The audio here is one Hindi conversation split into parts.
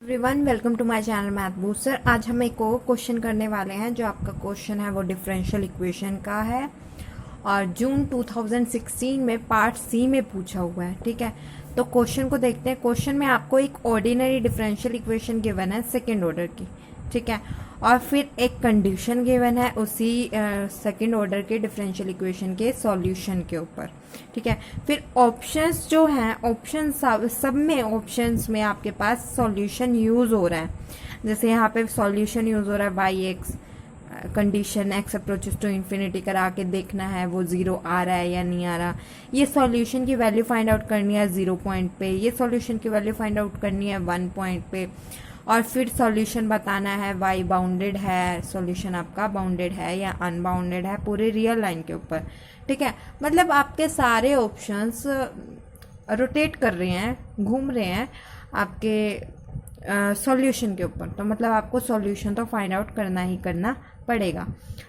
Everyone, welcome to my channel Math Booster. आज हम एक और क्वेश्चन करने वाले हैं। जो आपका क्वेश्चन है वो डिफरेंशियल इक्वेशन का है और जून 2016 में पार्ट सी में पूछा हुआ है। ठीक है, तो क्वेश्चन को देखते हैं। क्वेश्चन में आपको एक ऑर्डिनरी डिफरेंशियल इक्वेशन गिवन है सेकेंड ऑर्डर की, ठीक है, और फिर एक कंडीशन गिवन है उसी सेकेंड ऑर्डर के डिफरेंशियल इक्वेशन के सॉल्यूशन के ऊपर। ठीक है, फिर ऑप्शंस जो हैं, ऑप्शन सब में ऑप्शंस में आपके पास सॉल्यूशन यूज़ हो रहा है। जैसे यहाँ पे सॉल्यूशन यूज़ हो रहा है by X, condition X approaches to infinity करा के देखना है वो ज़ीरो आ रहा है या नहीं आ रहा। ये सॉल्यूशन की वैल्यू फाइंड आउट करनी है 0 पॉइंट पे, ये सॉल्यूशन की वैल्यू फाइंड आउट करनी है 1 पॉइंट पे, और फिर सॉल्यूशन बताना है वाई बाउंडेड है, सॉल्यूशन आपका बाउंडेड है या अनबाउंडेड है पूरे रियल लाइन के ऊपर। ठीक है, मतलब आपके सारे ऑप्शंस रोटेट कर रहे हैं, घूम रहे हैं आपके सॉल्यूशन के ऊपर। तो मतलब आपको सॉल्यूशन तो फाइंड आउट करना ही करना पड़ेगा।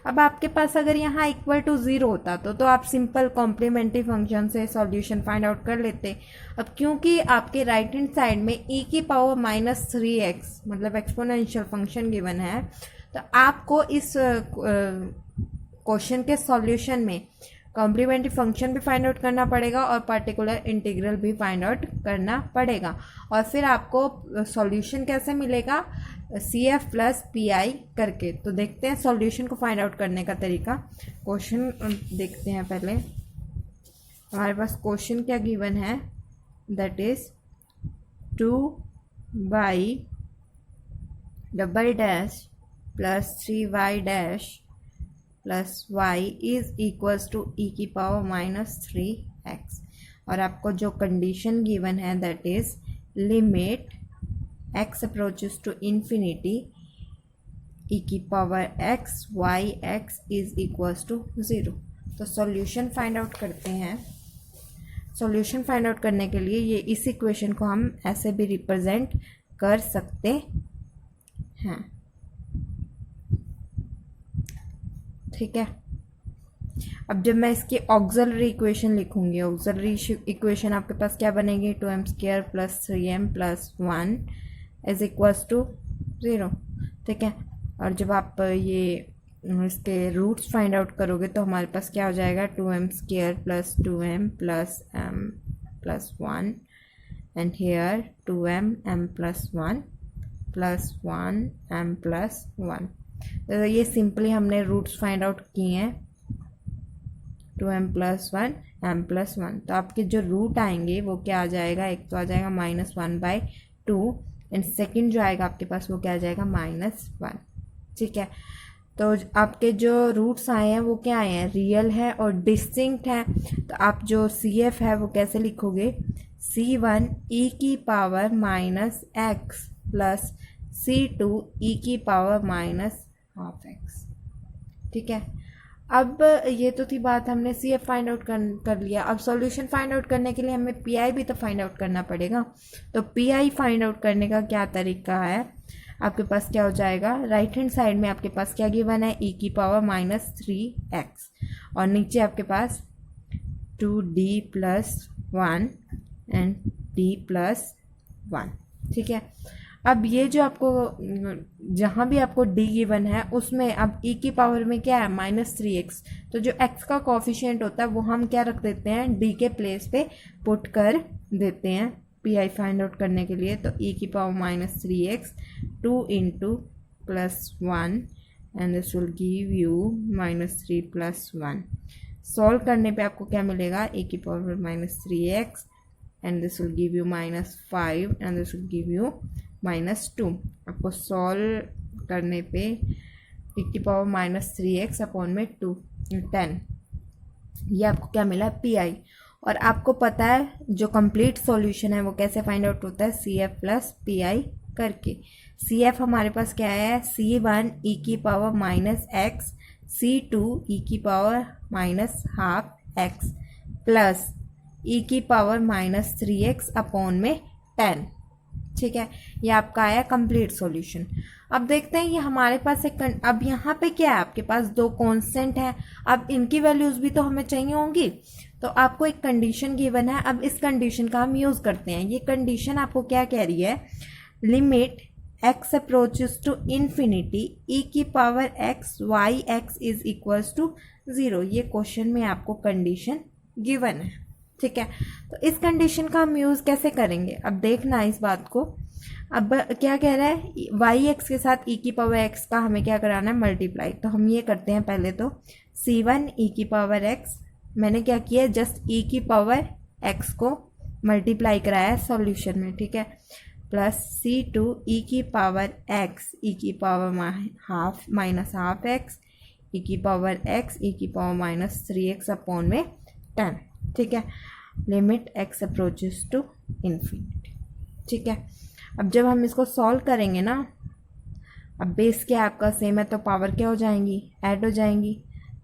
अब आपके पास अगर यहाँ इक्वल टू 0 होता तो आप सिंपल कॉम्प्लीमेंट्री फंक्शन से सॉल्यूशन फाइंड आउट कर लेते। अब क्योंकि आपके राइट हैंड साइड में e की पावर -3x मतलब एक्सपोनेंशियल फंक्शन गिवन है, तो आपको इस क्वेश्चन के सॉल्यूशन में कॉम्प्लीमेंट्री फंक्शन भी फाइंड आउट करना पड़ेगा और पर्टिकुलर इंटीग्रल भी फाइंड आउट करना पड़ेगा। और फिर आपको सॉल्यूशन कैसे मिलेगा, CF प्लस PI करके। तो देखते हैं सॉल्यूशन को फाइंड आउट करने का तरीका। क्वेश्चन देखते हैं पहले। हमारे पास क्वेश्चन क्या गिवन है, that is 2y double dash plus 3y dash plus y is equals to e की पावर -3x। और आपको जो कंडीशन गिवन है that is limit x approaches to infinity e की power x y x is equals to 0। तो सॉल्यूशन फाइंड आउट करते हैं। सॉल्यूशन फाइंड आउट करने के लिए ये इस इक्वेशन को हम ऐसे भी रिप्रेजेंट कर सकते हैं। ठीक है, अब जब मैं इसकी ऑक्सिलरी इक्वेशन लिखूंगी, ऑक्सिलरी इक्वेशन आपके पास क्या बनेगी, 2m² plus 3m plus 1 is equals to 0। ठीक है, और जब आप ये इसके रूट्स फाइंड आउट करोगे तो हमारे पास क्या हो जाएगा, 2m² plus 2m plus m plus 1 and here 2m m plus 1 plus 1 m plus 1। तो ये सिंपली हमने रूट्स फाइंड आउट किए हैं, 2m प्लस 1 m प्लस 1। तो आपके जो रूट आएंगे वो क्या आ जाएगा, एक तो आ जाएगा -1/2 एंड सेकंड जो आएगा आपके पास वो क्या आ जाएगा -1। ठीक है, तो आपके जो रूट्स आए हैं वो क्या आए हैं, रियल है और डिस्टिंक्ट है। तो आप जो CF है वो कैसे लिखोगे, C1 e की power -x plus C2 e की पावर -12x। ठीक है, अब ये तो थी बात, हमने CF फाइंड आउट कर लिया। अब सॉल्यूशन फाइंड आउट करने के लिए हमें PI भी तो फाइंड आउट करना पड़ेगा। तो PI फाइंड आउट करने का क्या तरीका है, आपके पास क्या हो जाएगा, राइट हैंड साइड में आपके पास क्या गिवन है, e की पावर -3x और नीचे आपके पास 2d plus 1 and d plus 1। ठीक है, अब ये जो आपको जहाँ भी आपको d गिवन है उसमें अब e की पावर में क्या है, -3x। तो जो x का कोफिशिएंट होता है वो हम क्या रख देते हैं, d के प्लेस पे पुट कर देते हैं PI फाइंड आउट करने के लिए। तो e की power -3x 2 into plus 1 and this will give you -3 plus 1। Solve करने पे आपको क्या मिलेगा, e की power -3x and this will give you -5 and this will give you -2। आपको सॉल्व करने पे e की पावर -3x अपॉन में 10, ये आपको क्या मिला, PI। और आपको पता है जो कंप्लीट सॉल्यूशन है वो कैसे फाइंड आउट होता है, CF प्लस PI करके। CF हमारे पास क्या है, C1 e की पावर -x C2 e की पावर -12x प्लस e की पावर -3x अपॉन में 10। ठीक है, ये आपका आया कंप्लीट सॉल्यूशन। अब देखते हैं ये हमारे पास एक अब यहाँ पे क्या है, आपके पास दो कांस्टेंट है, अब इनकी वैल्यूज भी तो हमें चाहिए होंगी। तो आपको एक कंडीशन गिवन है, अब इस कंडीशन का हम यूज़ करते हैं। ये कंडीशन आपको क्या कह रही है, limit x approaches to infinity e की power x y x is equals to 0। ये क्वेश्चन में आपको कंडीशन गिवन है, ठीक है। तो इस कंडीशन का हम यूज़ कैसे करेंगे, अब देखना इस बात को। अब क्या कह रहा है, वाई एक्स के साथ ई की पावर एक्स का हमें क्या कराना है, मल्टीप्लाई। तो हम ये करते हैं पहले तो c1 ई की पावर एक्स, मैंने क्या किया है, जस्ट ई की पावर एक्स को मल्टीप्लाई कराया सॉल्यूशन में, ठीक है, प्लस c2 ई की पावर एक्स ई की power half minus half x e की पावर एक्स ई की पावर माइनस 3x अपॉन में 10, ठीक है। Limit x approaches to infinity, ठीक है। अब जब हम इसको सॉल्व करेंगे ना, अब बेस क्या आपका सेम है तो पावर क्या हो जाएंगी, ऐड हो जाएंगी।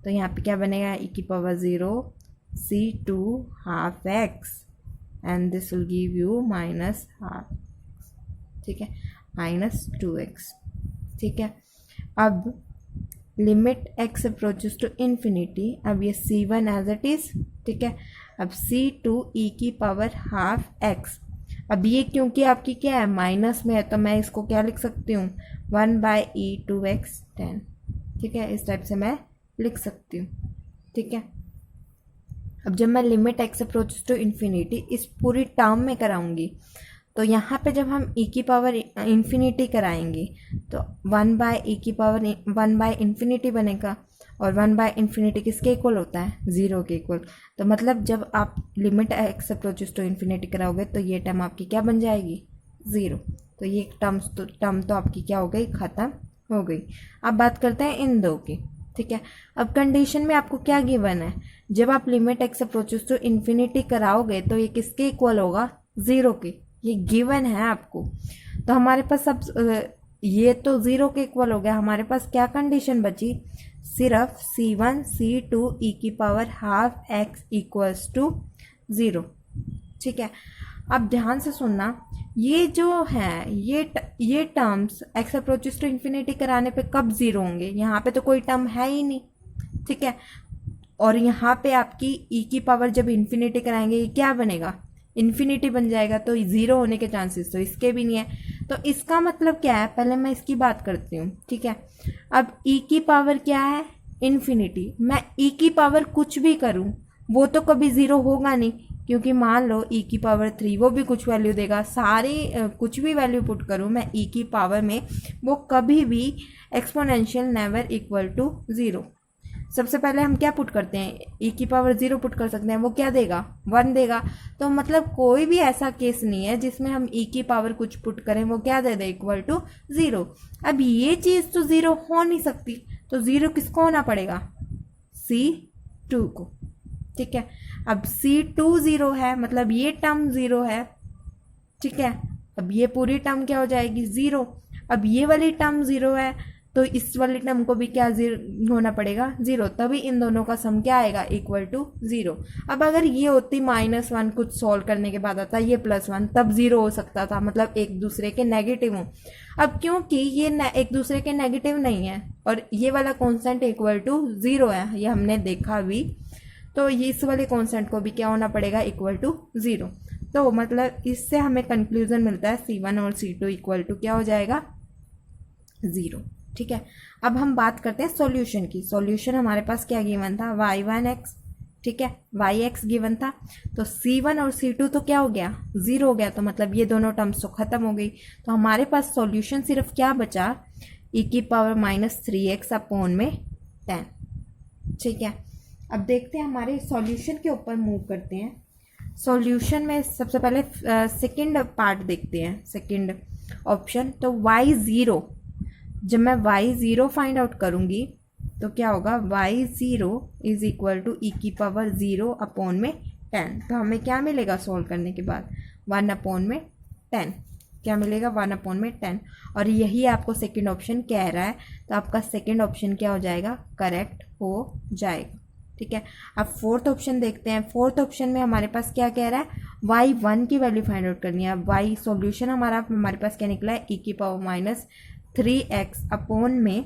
तो यहाँ पे क्या बनेगा, e की power 0 c2 half x and this will give you minus half, ठीक है, माइनस 2x, ठीक है। अब limit x approaches to infinity, अब ये c1 एज इट इज, ठीक है। अब c2 e की पावर हाफ x, अब ये क्योंकि आपकी क्या है, माइनस में है, तो मैं इसको क्या लिख सकती हूँ, 1/e2x 10, ठीक है, इस टाइप से मैं लिख सकती हूँ, ठीक है। अब जब मैं limit x approaches to infinity इस पूरी टर्म में कराऊंगी, तो यहाँ पे जब हम e की पावर इन्फिनिटी कराएंगे तो 1/e की पावर 1/इन्फिनिटी बनेगा, और 1/इन्फिनिटी किसके इक्वल होता है, 0 के इक्वल। तो मतलब जब आप limit x approaches to infinity कराओगे तो ये टर्म आपकी क्या बन जाएगी, 0। तो ये टर्म तो आपकी क्या हो गई, ख़त्म हो गई। अब बात करते हैं इन दो की, ठीक है। अब कंडीशन में आपको क्या गिवन है, जब आप limit x approaches to infinity कराओगे तो ये किसके इक्वल होगा, 0 के, ये गिवन है आपको। तो हमारे पास अब ये तो 0 के इक्वल हो गया, हमारे पास क्या कंडीशन बची, सिर्फ c1 c2 e की power half x equals to 0, ठीक है। अब ध्यान से सुनना, ये जो है ये terms x approaches to infinity कराने पे कब 0 होंगे, यहाँ पे तो कोई टर्म है ही नहीं, ठीक है। और यहाँ पे आपकी e की पावर जब इन्फिनिटी कराएंगे ये क्या बनेगा, इन्फिनिटी बन जाएगा, तो 0 होने के चांसेस तो इसके भी नहीं है। तो इसका मतलब क्या है, पहले मैं इसकी बात करती हूँ, ठीक है। अब e की पावर क्या है, इन्फिनिटी, मैं e की पावर कुछ भी करूँ वो तो कभी 0 होगा नहीं, क्योंकि मान लो e की पावर 3 वो भी कुछ वैल्यू देगा, सारी कुछ भी वैल्यू पुट करूँ मैं e की पावर में, वो कभी भी एक्सपोनेंशियल नेवर इक्वल टू 0। सबसे पहले हम क्या पुट करते हैं, e की पावर 0 पुट कर सकते हैं, वो क्या देगा, 1 देगा। तो मतलब कोई भी ऐसा केस नहीं है जिसमें हम e की पावर कुछ पुट करें वो क्या दे दे, इक्वल टू 0। अब ये चीज़ तो 0 हो नहीं सकती, तो 0 किसको होना पड़ेगा, c2 को, ठीक है। अब c2 0 है, मतलब ये टर्म 0 है, ठीक है। अब ये पूरी टर्म क्या हो जाएगी, 0। अब ये वाली टर्म 0 है, तो इस वाली टर्म को भी क्या 0 होना पड़ेगा, 0, तभी इन दोनों का सम क्या आएगा, इक्वल टू 0। अब अगर ये होती -1 कुछ सॉल्व करने के बाद आता ये +1, तब 0 हो सकता था, मतलब एक दूसरे के नेगेटिव हो। अब क्योंकि ये एक दूसरे के नेगेटिव नहीं है और ये वाला कॉन्स्टेंट इक्वल टू 0 है, ये हमने देखा भी, तो ये इस वाले कॉन्स्टेंट को भी क्या होना पड़ेगा, इक्वल टू 0। तो मतलब इससे हमें कंक्लूजन मिलता है c1 और c2 इक्वल टू क्या हो जाएगा, 0, ठीक है। अब हम बात करते हैं सॉल्यूशन की। सॉल्यूशन हमारे पास क्या गिवन था, y1x, ठीक है, yx गिवन था। तो c1 और c2 तो क्या हो गया, 0 हो गया, तो मतलब ये दोनों टर्म्स तो खत्म हो गई। तो हमारे पास सॉल्यूशन सिर्फ क्या बचा, e की पावर -3x अपॉन में 10, ठीक है। अब देखते हैं हमारे सॉल्यूशन के ऊपर मूव करते हैं। सॉल्यूशन में सबसे पहले सेकंड पार्ट देखते हैं, सेकंड ऑप्शन। तो y0, जब मैं y0 फाइंड आउट करूंगी तो क्या होगा, y0 is equal to e की पावर 0 अपॉन में 10। तो हमें क्या मिलेगा सॉल्व करने के बाद, 1 अपॉन में 10, क्या मिलेगा, 1 अपॉन में 10। और यही आपको सेकंड ऑप्शन कह रहा है, तो आपका सेकंड ऑप्शन क्या हो जाएगा, करेक्ट हो जाएगा, ठीक है। अब फोर्थ ऑप्शन देखते हैं। फोर्थ ऑप्शन में हमारे पास क्या कह रहा है, y1 की वैल्यू फाइंड आउट करनी है। अब y सॉल्यूशन हमारे पास क्या निकला है, e की पावर -3x अपॉन में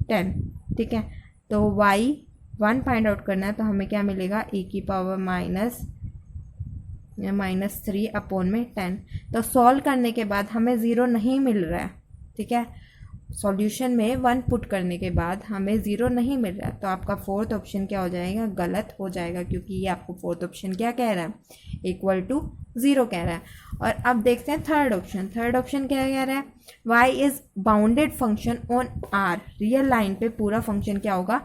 10, ठीक है। तो y1 फाइंड आउट करना है, तो हमें क्या मिलेगा, e की पावर -3/10। तो सॉल्व करने के बाद हमें 0 नहीं मिल रहा है, ठीक है। सॉल्यूशन में 1 पुट करने के बाद हमें 0 नहीं मिल रहा है, तो आपका फोर्थ ऑप्शन क्या हो जाएगा, गलत हो जाएगा, क्योंकि ये आपको फोर्थ ऑप्शन क्या कह रहा है, =0 कह रहा है। और अब देखते हैं थर्ड ऑप्शन। थर्ड ऑप्शन क्या कह रहा है, y is bounded function on r। Real line पे पूरा फंक्शन क्या होगा,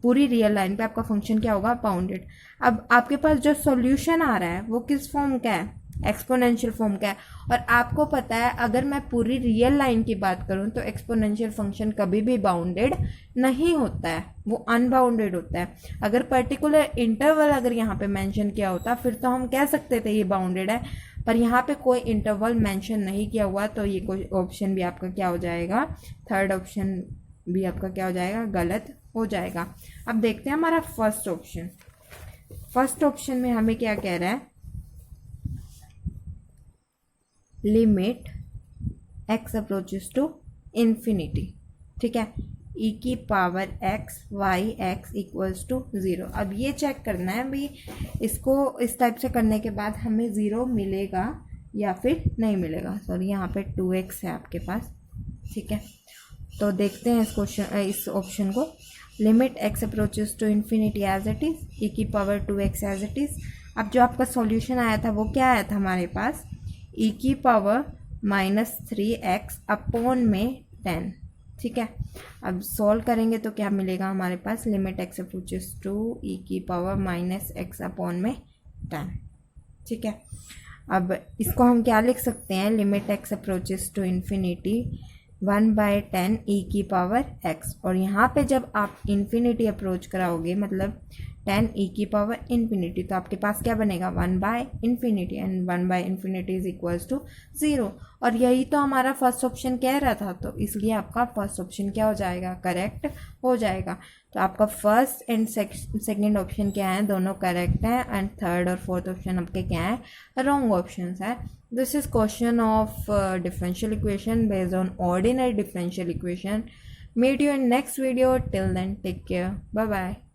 पूरी रियल लाइन पे आपका फंक्शन क्या होगा, बाउंडेड। अब आपके पास जो सॉल्यूशन आ रहा है वो किस फॉर्म का है, एक्सपोनेंशियल फॉर्म का है। और आपको पता है अगर मैं पूरी रियल लाइन की बात करूं तो एक्सपोनेंशियल फंक्शन कभी भी बाउंडेड नहीं होता है, वो अनबाउंडेड होता है। अगर पर्टिकुलर इंटरवल अगर यहाँ पे मेंशन किया होता फिर तो हम कह सकते थे ये बाउंडेड है, पर यहाँ पे कोई इंटरवल मेंशन नहीं किया हुआ, तो ये कोई ऑप्शन भी आपका क्या हो जाएगा, थर्ड ऑप्शन भी आपका क्या हो जाएगा, गलत हो जाएगा। अब देखते हैं हमारा फर्स्ट ऑप्शन। फर्स्ट ऑप्शन में हमें क्या कह रहा है, limit x approaches to infinity, ठीक है, e⁻x y(x) = 0। अब ये चेक करना है भाई, इसको इस टाइप से करने के बाद हमें 0 मिलेगा या फिर नहीं मिलेगा। सॉरी, यहाँ पे 2x है आपके पास, ठीक है। तो देखते हैं इस ऑप्शन को। Limit x approaches to infinity as it is, e⁻2x as it is. अब जो आपका सॉल्यूशन आया था वो क्या आया था हमारे पास, e⁻−3x/10, ठीक है। अब सॉल्व करेंगे तो क्या मिलेगा हमारे पास, limit x approaches to e⁻−x/10, ठीक है। अब इसको हम क्या लिख सकते हैं, limit x approaches to infinity 1/10 e⁻x। और यहाँ पे जब आप इन्फिनिटी अप्रोच कराओगे मतलब 10 e⁻∞, तो आपके पास क्या बनेगा, 1/∞, एंड 1/∞ = 0। और यही तो हमारा फर्स्ट ऑप्शन कह रहा था, तो इसलिए आपका फर्स्ट ऑप्शन क्या हो जाएगा, करेक्ट हो जाएगा। तो आपका फर्स्ट एंड सेकंड ऑप्शन क्या है, दोनों करेक्ट हैं, एंड थर्ड और फोर्थ ऑप्शन आपके क्या है, रॉन्ग ऑप्शन है। This is question of differential equation based on ordinary differential equation. Meet you in next video. Till then, take care. Bye bye.